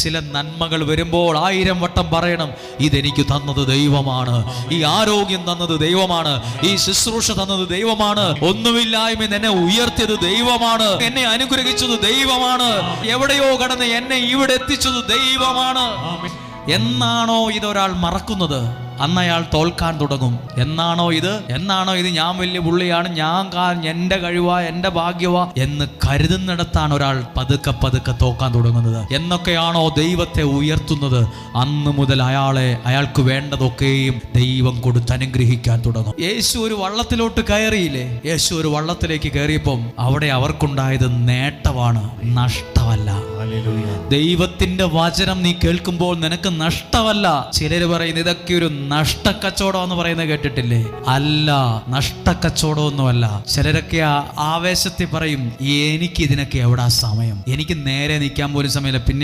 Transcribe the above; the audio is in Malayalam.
ചില നന്മകൾ വരുമ്പോൾ 1000 വട്ടം പറയണം, ഇതെനിക്ക് തന്നത് ദൈവമാണ്, ഈ ആരോഗ്യം തന്നത് ദൈവമാണ്, ഈ ശുശ്രൂഷ തന്നത് ദൈവമാണ്, ഒന്നുമില്ലായ്മ എന്നെ ഉയർത്തിയത് ദൈവമാണ്, എന്നെ അനുഗ്രഹിച്ചത് ദൈവമാണ്, എവിടെയോ കടന്ന് എന്നെ ഇവിടെ എത്തിച്ചത് ദൈവമാണ്. എന്നാണോ ഇതൊരാൾ മറക്കുന്നത്, അന്ന് അയാൾ തോൽക്കാൻ തുടങ്ങും. എന്നാണോ ഇത് ഞാൻ വലിയ പുള്ളിയാണ്, എൻ്റെ കഴിവാ, എൻ്റെ ഭാഗ്യവാ എന്ന് കരുതുന്നിടത്താണ് ഒരാൾ പതുക്കെ തോക്കാൻ തുടങ്ങുന്നത്. എന്നൊക്കെയാണോ ദൈവത്തെ ഉയർത്തുന്നത്, അന്ന് മുതൽ അയാൾക്ക് വേണ്ടതൊക്കെയും ദൈവം കൊടുത്ത് അനുഗ്രഹിക്കാൻ തുടങ്ങും. യേശു ഒരു വള്ളത്തിലോട്ട് കയറിയില്ലേ? യേശു ഒരു വള്ളത്തിലേക്ക് കയറിയപ്പം അവിടെ അവർക്കുണ്ടായത് നേട്ടമാണ്, നഷ്ടമല്ല. ദൈവത്തിന്റെ വചനം നീ കേൾക്കുമ്പോൾ നിനക്ക് നഷ്ടമല്ല. ചിലര് പറയുന്നത് ഇതൊക്കെ ഒരു നഷ്ടക്കച്ചവടം എന്ന് പറയുന്നത് കേട്ടിട്ടില്ലേ? അല്ല, നഷ്ടക്കച്ചവടമൊന്നുമല്ല. ചിലരൊക്കെ ആവേശത്തിൽ പറയും, എനിക്ക് ഇതിനൊക്കെ എവിടാ സമയം, എനിക്ക് നേരെ നിൽക്കാൻ പോലും സമയമില്ല, പിന്നെ